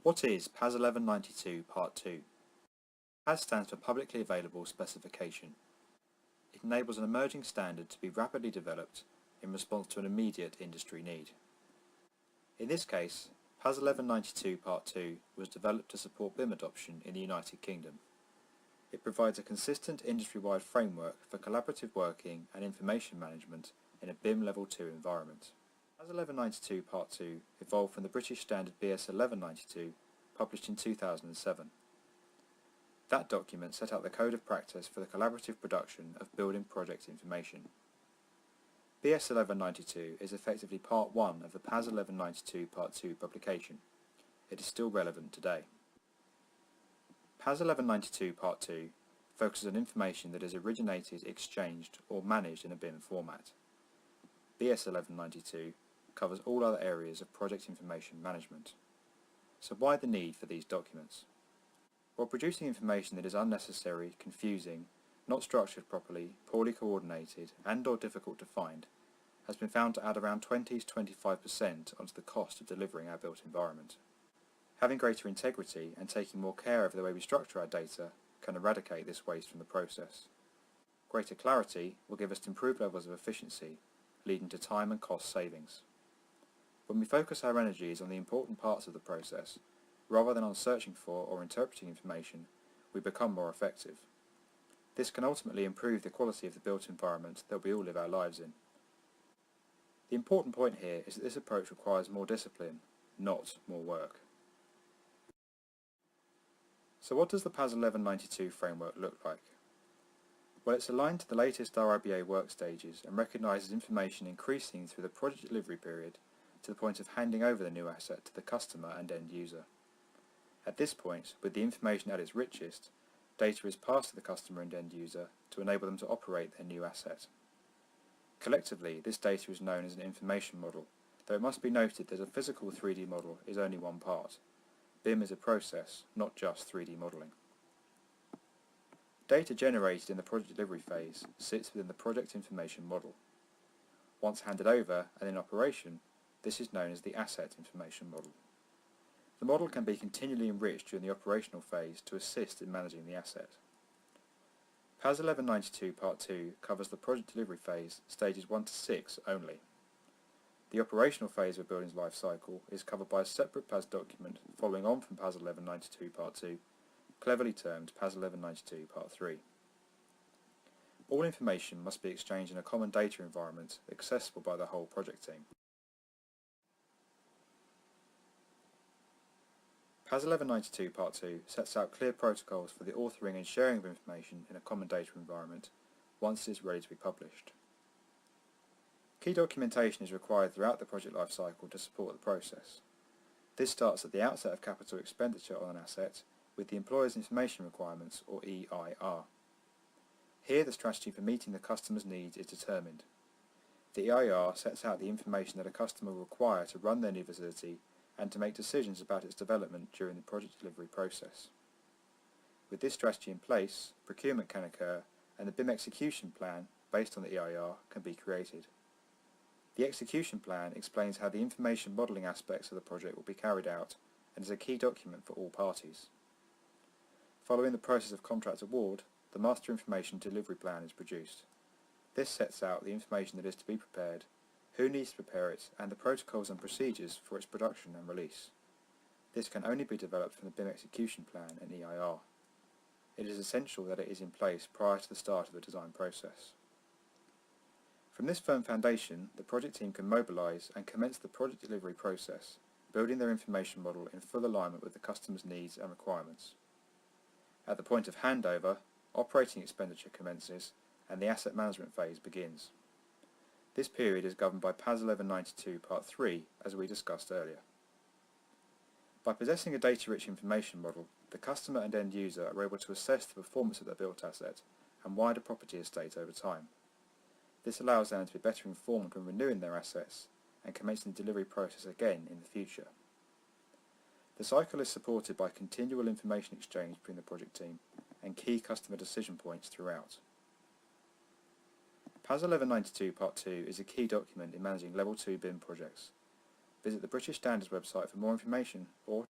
What is PAS 1192 Part 2? PAS stands for Publicly Available Specification. It enables an emerging standard to be rapidly developed in response to an immediate industry need. In this case, PAS 1192 Part 2 was developed to support BIM adoption in the United Kingdom. It provides a consistent industry-wide framework for collaborative working and information management in a BIM Level 2 environment. PAS 1192 Part 2 evolved from the British standard BS 1192, published in 2007. That document set out the code of practice for the collaborative production of building project information. BS 1192 is effectively Part 1 of the PAS 1192 Part 2 publication. It is still relevant today. PAS 1192 Part 2 focuses on information that is originated, exchanged or managed in a BIM format. BS 1192 covers all other areas of project information management. So why the need for these documents? While producing information that is unnecessary, confusing, not structured properly, poorly coordinated and/or difficult to find, has been found to add around 20 to 25% onto the cost of delivering our built environment. Having greater integrity and taking more care over the way we structure our data can eradicate this waste from the process. Greater clarity will give us improved levels of efficiency, leading to time and cost savings. When we focus our energies on the important parts of the process, rather than on searching for or interpreting information, we become more effective. This can ultimately improve the quality of the built environment that we all live our lives in. The important point here is that this approach requires more discipline, not more work. So what does the PAS 1192 framework look like? Well, it's aligned to the latest RIBA work stages and recognises information increasing through the project delivery period to the point of handing over the new asset to the customer and end user. At this point, with the information at its richest, data is passed to the customer and end user to enable them to operate their new asset. Collectively, this data is known as an information model, though it must be noted that a physical 3D model is only one part. BIM is a process, not just 3D modelling. Data generated in the project delivery phase sits within the project information model. Once handed over and in operation, this is known as the asset information model. The model can be continually enriched during the operational phase to assist in managing the asset. PAS 1192 Part 2 covers the project delivery phase, stages 1 to 6 only. The operational phase of a building's life cycle is covered by a separate PAS document following on from PAS 1192 Part 2, cleverly termed PAS 1192 Part 3. All information must be exchanged in a common data environment accessible by the whole project team. PAS 1192 Part 2 sets out clear protocols for the authoring and sharing of information in a common data environment once it is ready to be published. Key documentation is required throughout the project life cycle to support the process. This starts at the outset of capital expenditure on an asset with the Employer's Information Requirements, or EIR. Here the strategy for meeting the customer's needs is determined. The EIR sets out the information that a customer will require to run their new facility and to make decisions about its development during the project delivery process. With this strategy in place, procurement can occur and the BIM execution plan based on the EIR can be created. The execution plan explains how the information modelling aspects of the project will be carried out and is a key document for all parties. Following the process of contract award, the Master Information Delivery Plan is produced. This sets out the information that is to be prepared, who needs to prepare it, and the protocols and procedures for its production and release. This can only be developed from the BIM execution plan and EIR. It is essential that it is in place prior to the start of the design process. From this firm foundation, the project team can mobilise and commence the project delivery process, building their information model in full alignment with the customer's needs and requirements. At the point of handover, operating expenditure commences and the asset management phase begins. This period is governed by PAS 1192 Part 3, as we discussed earlier. By possessing a data-rich information model, the customer and end user are able to assess the performance of their built asset and wider property estate over time. This allows them to be better informed when renewing their assets and commencing the delivery process again in the future. The cycle is supported by continual information exchange between the project team and key customer decision points throughout. PAS 1192 Part 2 is a key document in managing Level 2 BIM projects. Visit the British Standards website for more information or